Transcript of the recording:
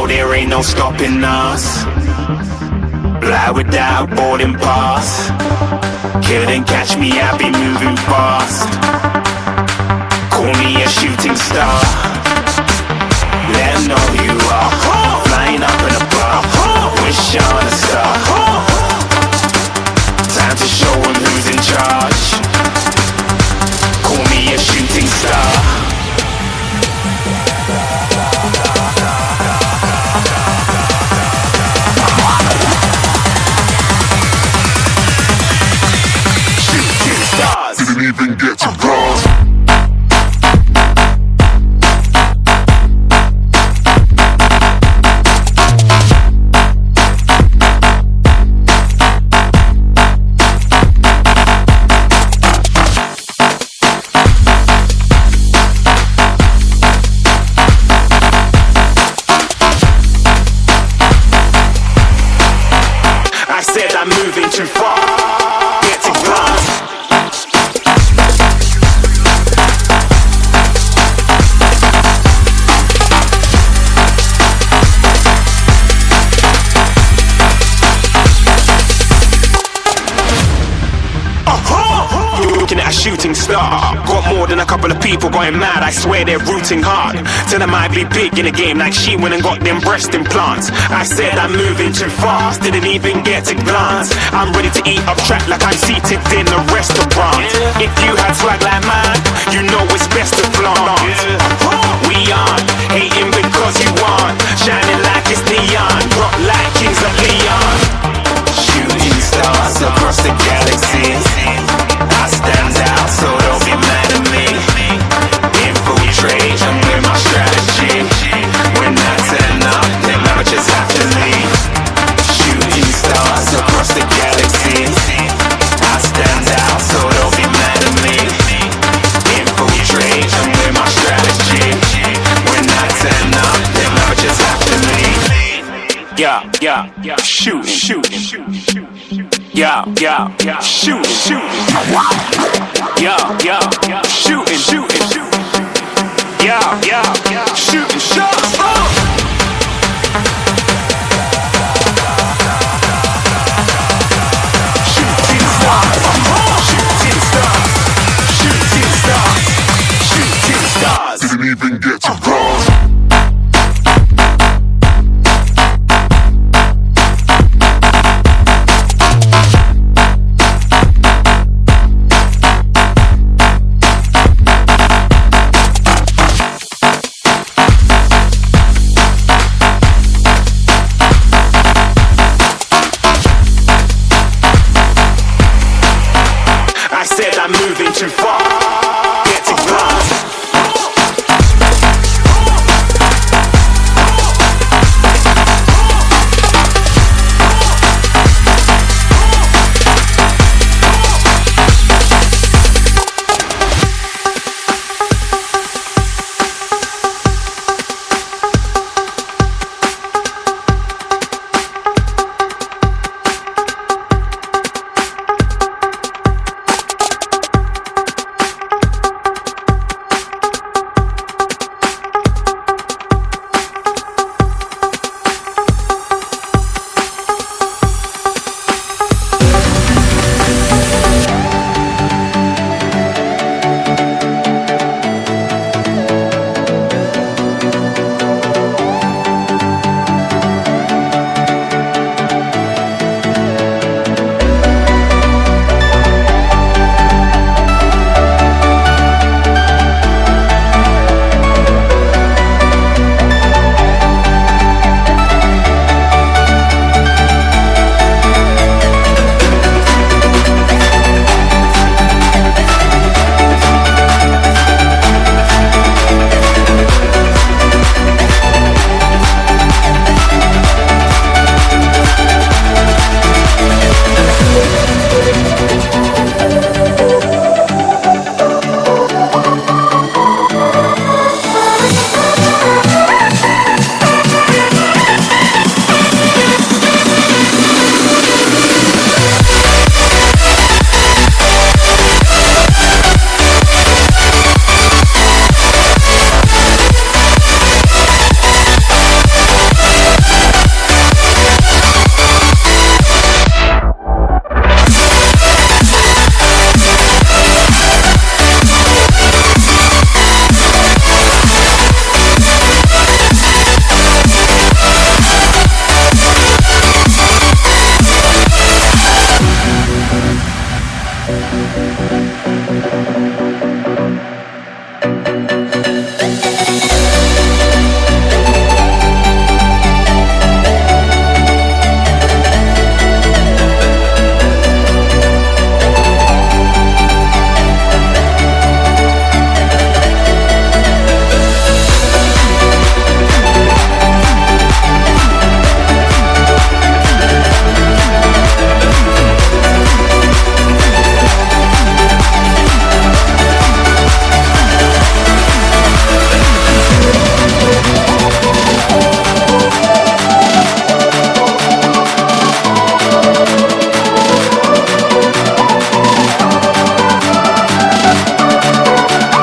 know there ain't no stopping us. Fly without boarding pass. Couldn't catch me, I be moving fast. Call me a shooting star. Let 'em know who you are. Flying up in a bar. Wish on a star. Time to show 'em who's in charge. Call me a shooting star. Didn't even get to cross. I said I'm moving too far. Get to glass. Looking at a shooting star. Got more than a couple of people going mad, I swear they're rooting hard. Tell them I be big in the game like she went and got them breast implants. I said I'm moving too fast, didn't even get a glance. I'm ready to eat up track like I'm seated in a restaurant. If you had swag like mine, you know it's best to flaunt. We aren't hating because you aren't shining like it's neon, rock like kings of Leon. Shooting stars across the galaxy. I stand out, so don't be mad at me. Infiltrate, I'm with my strategy. When I turn up, then I just have to leave. Shooting stars across the galaxy. I stand out, so don't be mad at me. Infiltrate, I'm with my strategy. When I turn up, then I just have to leave. Yeah, shooting. Yeah, shooting. Yeah, shooting. Yeah, shooting shots. Shooting stars. Shooting stars. Didn't even get to cross.